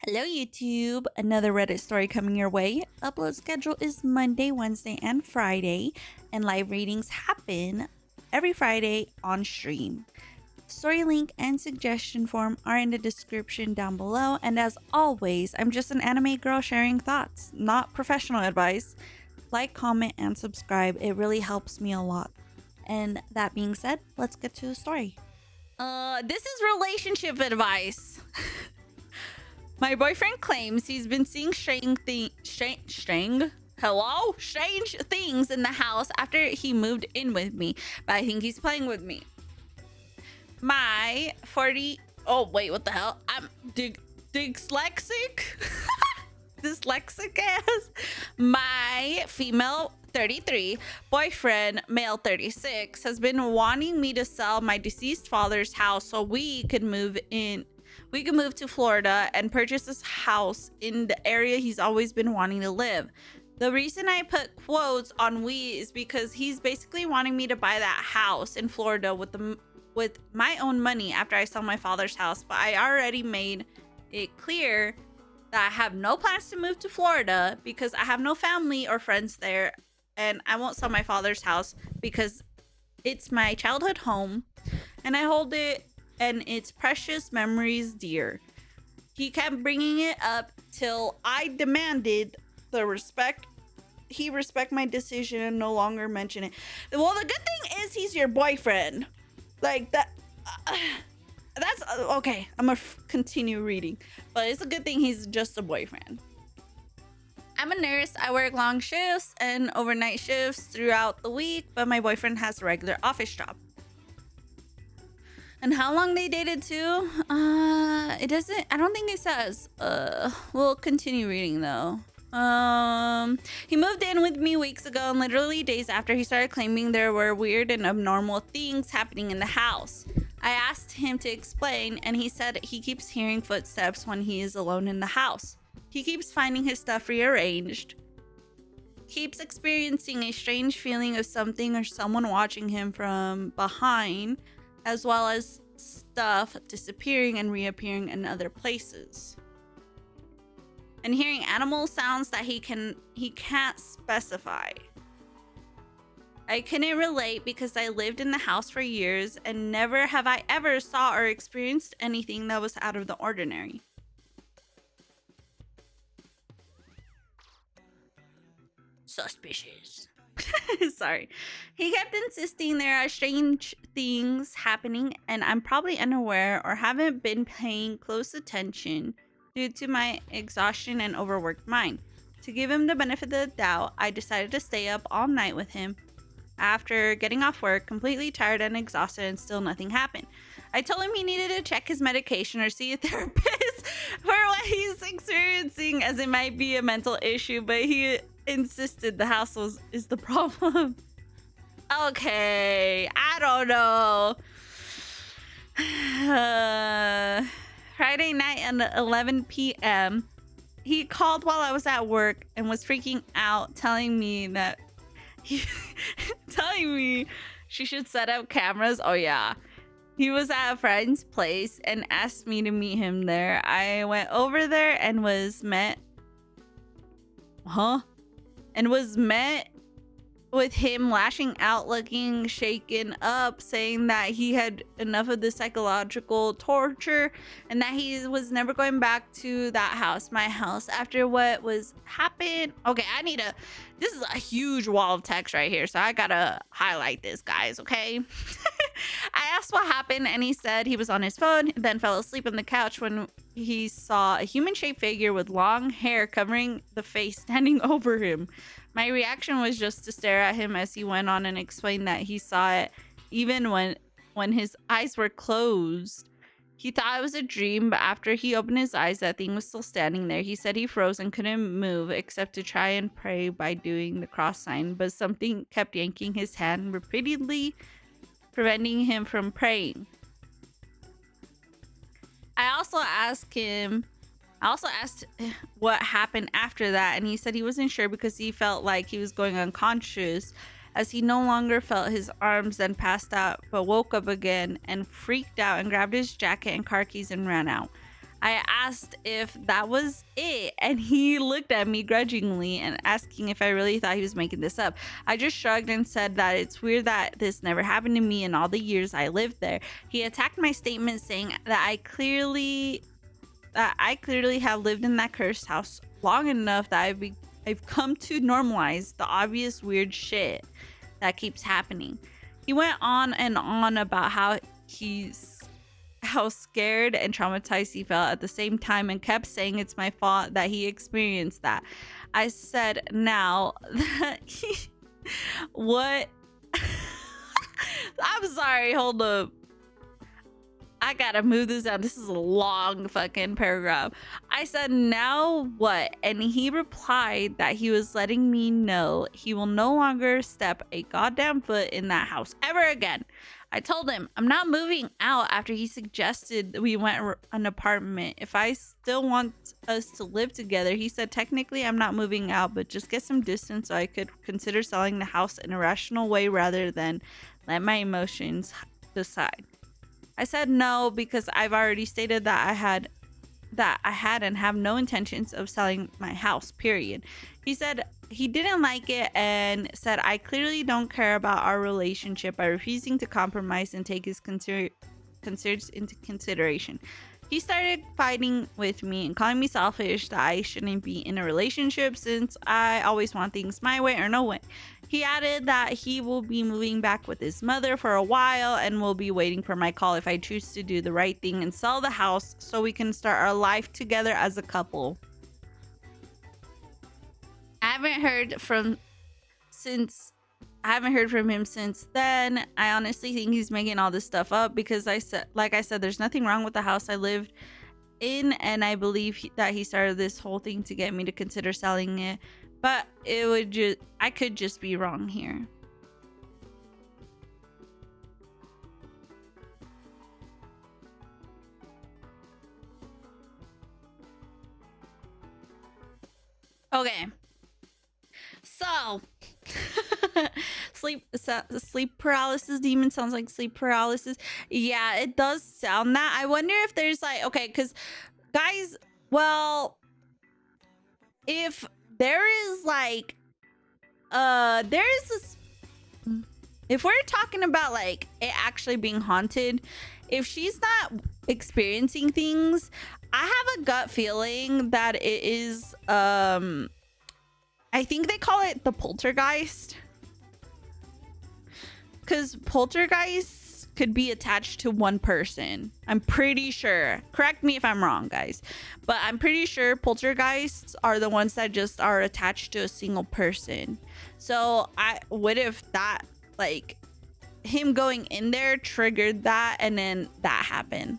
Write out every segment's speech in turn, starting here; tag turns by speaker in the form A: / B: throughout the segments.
A: Hello, YouTube. Another Reddit story coming your way. Upload schedule is Monday, Wednesday, and Friday, and live readings happen every Friday on stream. Story link and suggestion form are in the description down below. And as always, I'm just an anime girl sharing thoughts, not professional advice. Like, comment, and subscribe. It really helps me a lot. And that being said, let's get to the story. This is relationship advice. My boyfriend claims he's been seeing strange things in the house after he moved in with me, but I think he's playing with me. My 40 oh wait, what the hell? I'm dyslexic. Dyslexic ass. My female 33 boyfriend, male 36, has been wanting me to sell my deceased father's house so we could move to Florida and purchase this house in the area he's always been wanting to live. The reason I put quotes on we is because he's basically wanting me to buy that house in Florida with my own money after I sell my father's house. But I already made it clear that I have no plans to move to Florida because I have no family or friends there, and I won't sell my father's house because it's my childhood home and I hold it and its precious memories dear. He kept bringing it up till I demanded he respect my decision and no longer mention it. Well, the good thing is he's your boyfriend. Like that. That's okay. I'm gonna continue reading, but it's a good thing he's just a boyfriend. I'm a nurse. I work long shifts and overnight shifts throughout the week, but my boyfriend has a regular office job. And how long they dated too? It doesn't. I don't think it says. We'll continue reading though. He moved in with me weeks ago, and literally days after, he started claiming there were weird and abnormal things happening in the house. I asked him to explain, and he said he keeps hearing footsteps when he is alone in the house. He keeps finding his stuff rearranged. Keeps experiencing a strange feeling of something or someone watching him from behind, as well as stuff disappearing and reappearing in other places. And hearing animal sounds that he can't specify. I couldn't relate because I lived in the house for years and never have I ever saw or experienced anything that was out of the ordinary. Suspicious. Sorry. He kept insisting there are strange things happening and I'm probably unaware or haven't been paying close attention due to my exhaustion and overworked mind. To give him the benefit of the doubt, I decided to stay up all night with him. After getting off work, completely tired and exhausted, and still nothing happened. I told him he needed to check his medication or see a therapist for what he's experiencing, as it might be a mental issue, but he insisted the house is the problem. Okay, I don't know. Friday night at 11 p.m. He called while I was at work and was freaking out, telling me she should set up cameras. Oh yeah. He was at a friend's place and asked me to meet him there. I went over there and was met with him lashing out, looking shaken up, saying that he had enough of the psychological torture and that he was never going back to that house, my house, after what was happened. Okay, this is a huge wall of text right here, so I gotta highlight this, guys, okay? I asked what happened, and he said he was on his phone, then fell asleep on the couch when he saw a human-shaped figure with long hair covering the face standing over him. My reaction was just to stare at him as he went on and explained that he saw it even when his eyes were closed. He thought it was a dream, but after he opened his eyes, that thing was still standing there. He said he froze and couldn't move except to try and pray by doing the cross sign, but something kept yanking his hand repeatedly, preventing him from praying. I also asked what happened after that, and he said he wasn't sure because he felt like he was going unconscious as he no longer felt his arms, then passed out, but woke up again and freaked out and grabbed his jacket and car keys and ran out. I asked if that was it, and he looked at me grudgingly and asking if I really thought he was making this up. I just shrugged and said that it's weird that this never happened to me in all the years I lived there. He attacked my statement, saying that I clearly have lived in that cursed house long enough that I've come to normalize the obvious weird shit that keeps happening. He went on and on about how scared and traumatized he felt at the same time, and kept saying it's my fault that he experienced that. I said now that what? I'm sorry, hold up. I gotta move this down. This is a long fucking paragraph. I said, now what? And he replied that he was letting me know he will no longer step a goddamn foot in that house ever again. I told him I'm not moving out after he suggested we went an apartment. If I still want us to live together, he said technically I'm not moving out, but just get some distance so I could consider selling the house in a rational way rather than let my emotions decide. I said no because I've already stated that I had and have no intentions of selling my house, period. He said he didn't like it and said I clearly don't care about our relationship by refusing to compromise and take his concerns into consideration. He started fighting with me and calling me selfish, that I shouldn't be in a relationship since I always want things my way or no way. He added that he will be moving back with his mother for a while and will be waiting for my call if I choose to do the right thing and sell the house so we can start our life together as a couple. I haven't heard from him since then. I honestly think he's making all this stuff up because like I said, there's nothing wrong with the house I lived in, and I believe that he started this whole thing to get me to consider selling it. But I could just be wrong here. Okay. So, sleep paralysis demon sounds like sleep paralysis. Yeah, it does sound that. I wonder if there's like, okay, because guys, well, if there is like if we're talking about like it actually being haunted, if she's not experiencing things, I have a gut feeling that it is I think they call it the poltergeist, because poltergeists could be attached to one person. I'm pretty sure. Correct me if I'm wrong, guys, but I'm pretty sure poltergeists are the ones that just are attached to a single person. So what if that, like, him going in there triggered that and then that happened?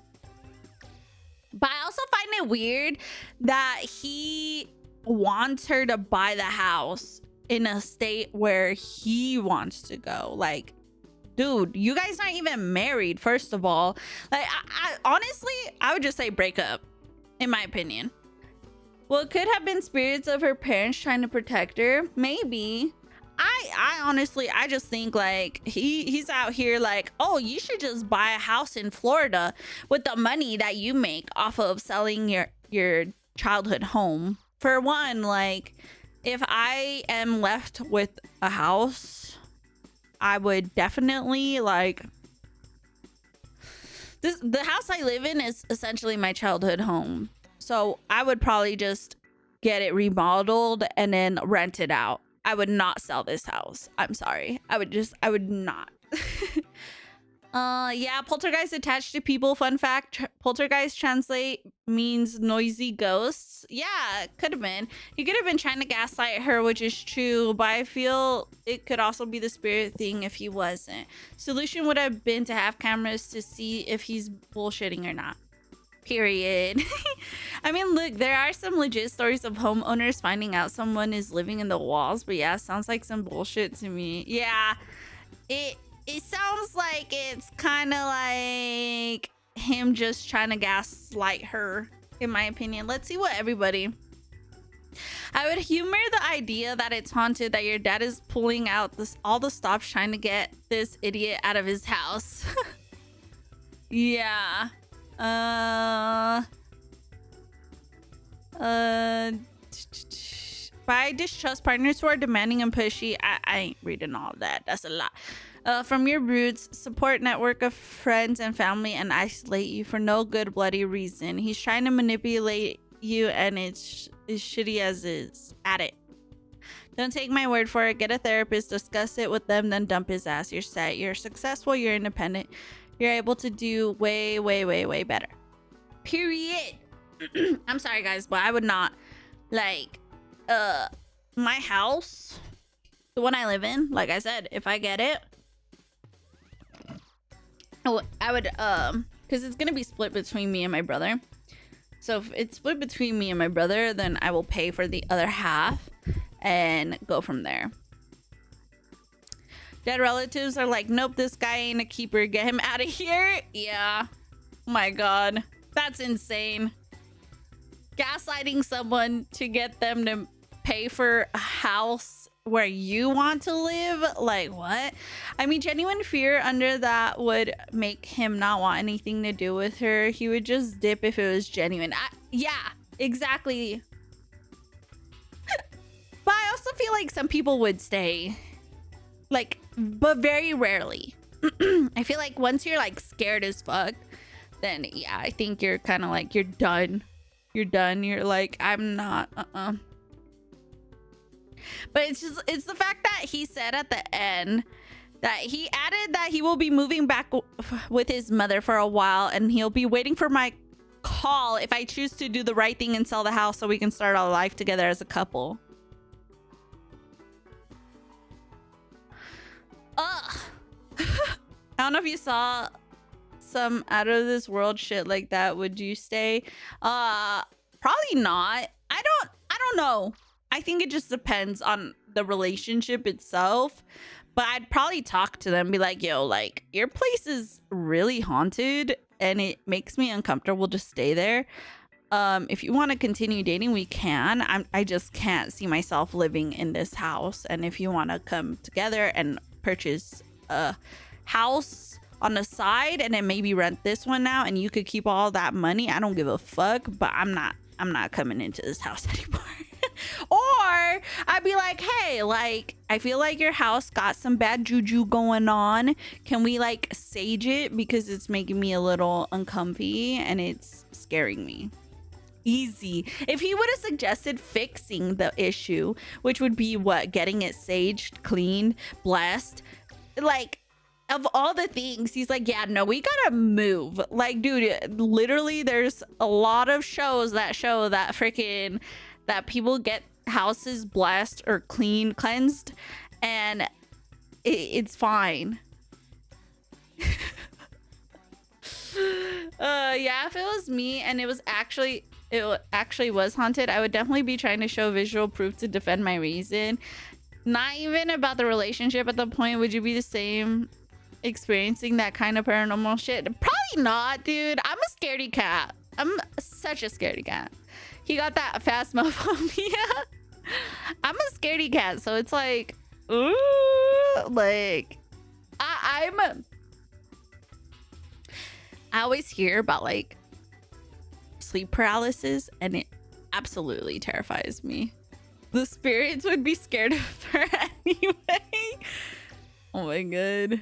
A: But I also find it weird that he wants her to buy the house in a state where he wants to go. Like, dude, you guys aren't even married, first of all. Like, I honestly, I would just say break up, in my opinion. Well, it could have been spirits of her parents trying to protect her. Maybe. I honestly, I just think like he's out here like, oh, you should just buy a house in Florida with the money that you make off of selling your childhood home. For one, like, if I am left with a house, I would definitely like the house I live in is essentially my childhood home. So I would probably just get it remodeled and then rent it out. I would not sell this house. I'm sorry. I would not. Yeah, poltergeist attached to people. Fun fact, poltergeist translate means noisy ghosts. Yeah, it could have been. He could have been trying to gaslight her, which is true, but I feel it could also be the spirit thing if he wasn't. Solution would have been to have cameras to see if he's bullshitting or not. Period. I mean, look, there are some legit stories of homeowners finding out someone is living in the walls, but yeah, sounds like some bullshit to me. Yeah, it sounds like it's kind of like him just trying to gaslight her, in my opinion. Let's see what everybody... I would humor the idea that it's haunted, that your dad is pulling out all the stops trying to get this idiot out of his house. Yeah. But I distrust partners who are demanding and pushy. I ain't reading all that. That's a lot. From your roots, support network of friends and family, and isolate you for no good bloody reason. He's trying to manipulate you, and it's shitty as is. At it. Don't take my word for it. Get a therapist, discuss it with them, then dump his ass. You're set. You're successful. You're independent. You're able to do way, way, way, way better. Period. I'm sorry, guys, but I would not like my house, the one I live in. Like I said, if I get it, I would because it's gonna be split between me and my brother. So if it's split between me and my brother, then I will pay for the other half and go from there. Dead relatives are like, nope, this guy ain't a keeper. Get him out of here. Yeah. Oh my God. That's insane. Gaslighting someone to get them to pay for a house where you want to live. Like, what? I mean, genuine fear under that would make him not want anything to do with her. He would just dip if it was genuine. Yeah, exactly. But I also feel like some people would stay. Like, but very rarely. I feel like once you're like scared as fuck, then yeah, I think you're kind of like, you're done. You're done. You're like, I'm not, But it's the fact that he said at the end that he added that he will be moving back with his mother for a while, and he'll be waiting for my call if I choose to do the right thing and sell the house so we can start our life together as a couple. Ugh. I don't know if you saw some out of this world shit like that. Would you stay? Probably not. I don't know. I think it just depends on the relationship itself. But I'd probably talk to them, be like, yo, like, your place is really haunted and it makes me uncomfortable to stay there. If you want to continue dating, we can. I just can't see myself living in this house. And if you want to come together and purchase a house on the side and then maybe rent this one out and you could keep all that money, I don't give a fuck. But I'm not coming into this house anymore. Or I'd be like, hey, like, I feel like your house got some bad juju going on. Can we like sage it, because it's making me a little uncomfy and it's scaring me. Easy. If he would have suggested fixing the issue, which would be what, getting it saged, cleaned, blessed, like, of all the things, he's like, yeah, no, we gotta move. Like, dude, literally there's a lot of shows that show that freaking that people get houses blessed or cleansed and it's fine. Yeah, if it was me and it actually was haunted, I would definitely be trying to show visual proof to defend my reason. Not even about the relationship at the point. Would you be the same experiencing that kind of paranormal shit? Probably not, dude. I'm a scaredy cat. I'm such a scaredy cat. He got that phasmophobia. I'm a scaredy cat, so it's like, ooh, like I always hear about like sleep paralysis, and it absolutely terrifies me. The spirits would be scared of her anyway. Oh my god.